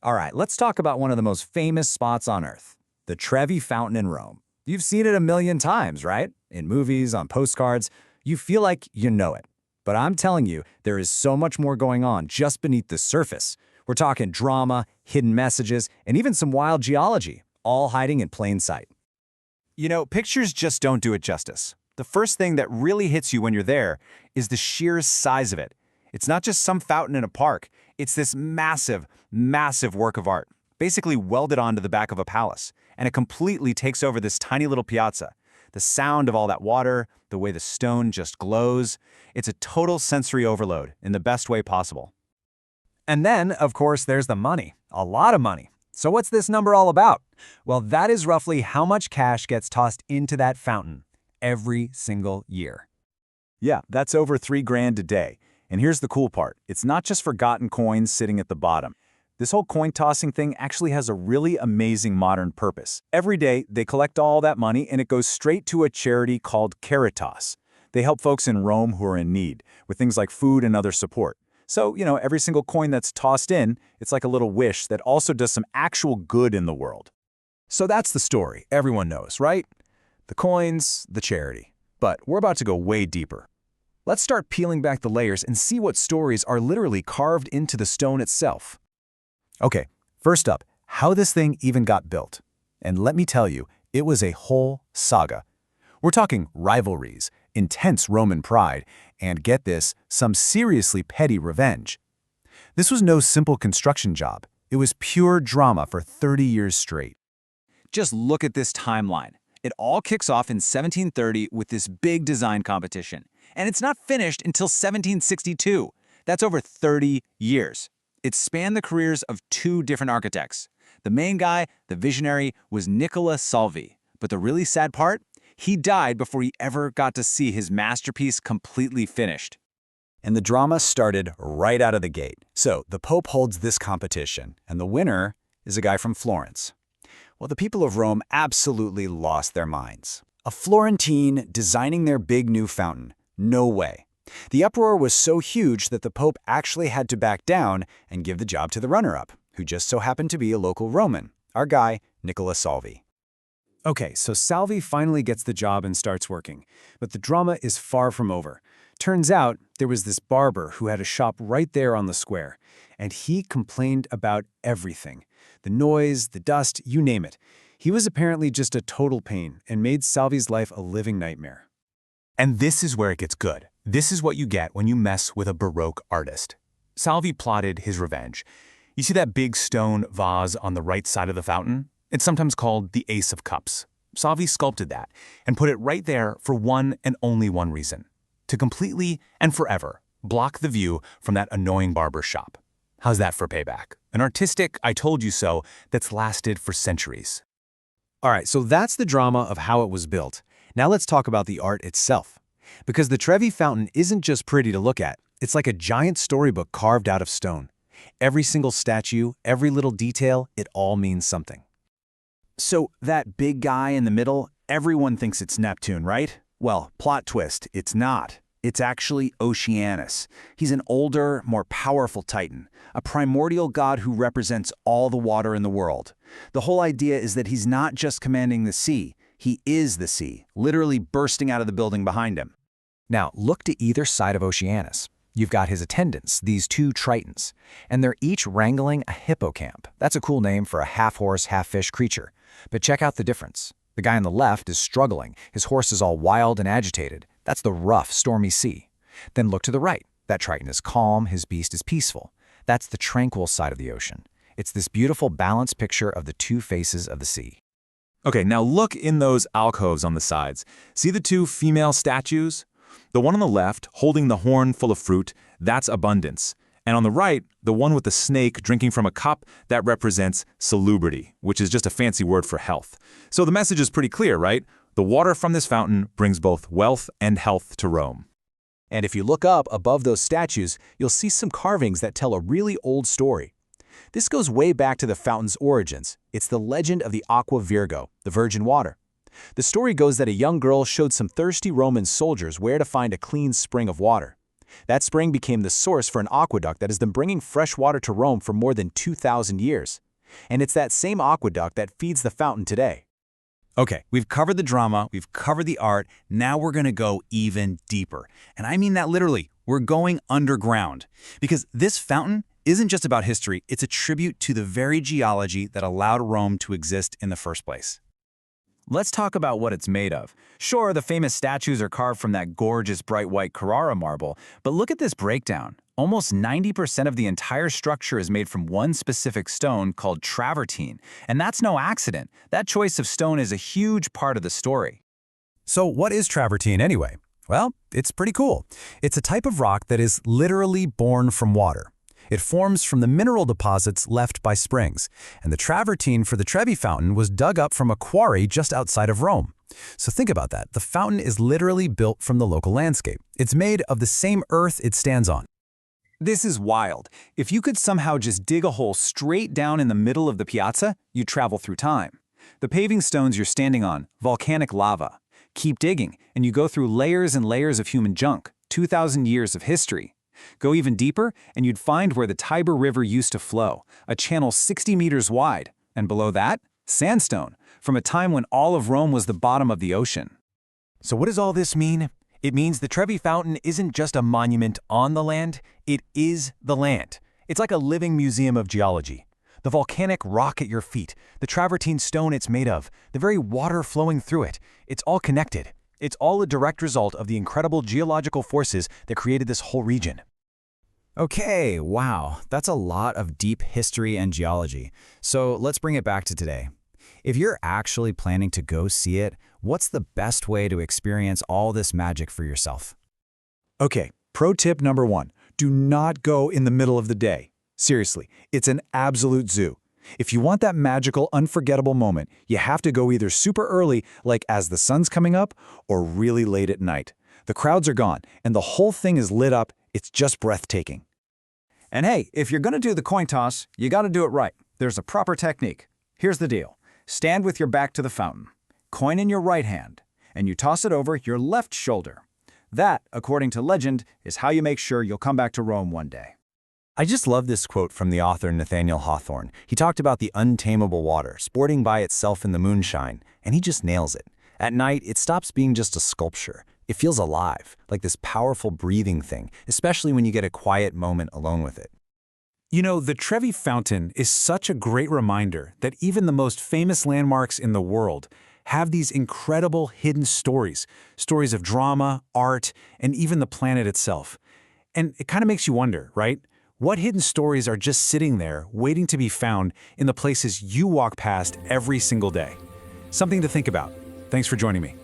All right, let's talk about one of the most famous spots on Earth, the Trevi Fountain in Rome. You've seen it a million times, right? In movies, on postcards. You feel like you know it. But I'm telling you, there is so much more going on just beneath the surface. We're talking drama, hidden messages, and even some wild geology, all hiding in plain sight. You know, pictures just don't do it justice. The first thing that really hits you when you're there is the sheer size of it. It's not just some fountain in a park. It's this massive, massive work of art, basically welded onto the back of a palace, and it completely takes over this tiny little piazza. The sound of all that water, the way the stone just glows, it's a total sensory overload in the best way possible. And then, of course, there's the money. A lot of money. So what's this number all about? Well, that is roughly how much cash gets tossed into that fountain every single year. Yeah, that's over $3 grand a day. And here's the cool part. It's not just forgotten coins sitting at the bottom. This whole coin tossing thing actually has a really amazing modern purpose. Every day, they collect all that money and it goes straight to a charity called Caritas. They help folks in Rome who are in need with things like food and other support. So, every single coin that's tossed in, it's like a little wish that also does some actual good in the world. So that's the story everyone knows, right? The coins, the charity. But we're about to go way deeper. Let's start peeling back the layers and see what stories are literally carved into the stone itself. Okay, first up, how this thing even got built. And let me tell you, it was a whole saga. We're talking rivalries, intense Roman pride, and get this, some seriously petty revenge. This was no simple construction job. It was pure drama for 30 years straight. Just look at this timeline. It all kicks off in 1730 with this big design competition. And it's not finished until 1762. That's over 30 years. It spanned the careers of two different architects. The main guy, the visionary, was Nicola Salvi. But the really sad part? He died before he ever got to see his masterpiece completely finished. And the drama started right out of the gate. So the Pope holds this competition, and the winner is a guy from Florence. Well, the people of Rome absolutely lost their minds. A Florentine designing their big new fountain. No way. The uproar was so huge that the Pope actually had to back down and give the job to the runner-up, who just so happened to be a local Roman, our guy, Nicola Salvi. Okay, so Salvi finally gets the job and starts working, but the drama is far from over. Turns out there was this barber who had a shop right there on the square, and he complained about everything. The noise, the dust, you name it. He was apparently just a total pain and made Salvi's life a living nightmare. And this is where it gets good. This is what you get when you mess with a Baroque artist. Salvi plotted his revenge. You see that big stone vase on the right side of the fountain? It's sometimes called the Ace of Cups. Salvi sculpted that and put it right there for one and only one reason: to completely and forever block the view from that annoying barber shop. How's that for payback? An artistic "I told you so" that's lasted for centuries. All right, so that's the drama of how it was built. Now let's talk about the art itself. Because the Trevi Fountain isn't just pretty to look at, it's like a giant storybook carved out of stone. Every single statue, every little detail, it all means something. So that big guy in the middle, everyone thinks it's Neptune, right? Well, plot twist, it's not. It's actually Oceanus. He's an older, more powerful Titan, a primordial god who represents all the water in the world. The whole idea is that he's not just commanding the sea, he is the sea, literally bursting out of the building behind him. Now, look to either side of Oceanus. You've got his attendants, these two Tritons, and they're each wrangling a hippocamp. That's a cool name for a half-horse, half-fish creature. But check out the difference. The guy on the left is struggling. His horse is all wild and agitated. That's the rough, stormy sea. Then look to the right. That Triton is calm, his beast is peaceful. That's the tranquil side of the ocean. It's this beautiful balanced picture of the two faces of the sea. Okay, now look in those alcoves on the sides. See the two female statues? The one on the left, holding the horn full of fruit, that's abundance. And on the right, the one with the snake drinking from a cup, that represents salubrity, which is just a fancy word for health. So the message is pretty clear, right? The water from this fountain brings both wealth and health to Rome. And if you look up above those statues, you'll see some carvings that tell a really old story. This goes way back to the fountain's origins. It's the legend of the Aqua Virgo, the virgin water. The story goes that a young girl showed some thirsty Roman soldiers where to find a clean spring of water. That spring became the source for an aqueduct that has been bringing fresh water to Rome for more than 2,000 years. And it's that same aqueduct that feeds the fountain today. Okay, we've covered the drama, we've covered the art, now we're gonna go even deeper. And I mean that literally, we're going underground. Because this fountain isn't just about history, it's a tribute to the very geology that allowed Rome to exist in the first place. Let's talk about what it's made of. Sure, the famous statues are carved from that gorgeous bright white Carrara marble, but look at this breakdown. Almost 90% of the entire structure is made from one specific stone called travertine, and that's no accident. That choice of stone is a huge part of the story. So what is travertine anyway? Well, it's pretty cool. It's a type of rock that is literally born from water. It forms from the mineral deposits left by springs, and the travertine for the Trevi Fountain was dug up from a quarry just outside of Rome. So think about that. The fountain is literally built from the local landscape. It's made of the same earth it stands on. This is wild. If you could somehow just dig a hole straight down in the middle of the piazza, you'd travel through time. The paving stones you're standing on, volcanic lava. Keep digging, and you go through layers and layers of human junk, 2,000 years of history. Go even deeper, and you'd find where the Tiber River used to flow, a channel 60 meters wide, and below that, sandstone, from a time when all of Rome was the bottom of the ocean. So what does all this mean? It means the Trevi Fountain isn't just a monument on the land, it is the land. It's like a living museum of geology. The volcanic rock at your feet, the travertine stone it's made of, the very water flowing through it, it's all connected. It's all a direct result of the incredible geological forces that created this whole region. Okay, wow, that's a lot of deep history and geology. So let's bring it back to today. If you're actually planning to go see it, what's the best way to experience all this magic for yourself? Okay, pro tip number 1, do not go in the middle of the day. Seriously, it's an absolute zoo. If you want that magical, unforgettable moment, you have to go either super early, like as the sun's coming up, or really late at night. The crowds are gone, and the whole thing is lit up. It's just breathtaking. And hey, if you're going to do the coin toss, you got to do it right. There's a proper technique. Here's the deal. Stand with your back to the fountain, coin in your right hand, and you toss it over your left shoulder. That, according to legend, is how you make sure you'll come back to Rome one day. I just love this quote from the author Nathaniel Hawthorne. He talked about the untamable water, sporting by itself in the moonshine, and he just nails it. At night, it stops being just a sculpture. It feels alive, like this powerful breathing thing, especially when you get a quiet moment alone with it. You know, the Trevi Fountain is such a great reminder that even the most famous landmarks in the world have these incredible hidden stories of drama, art, and even the planet itself. And it kind of makes you wonder, right? What hidden stories are just sitting there waiting to be found in the places you walk past every single day? Something to think about. Thanks for joining me.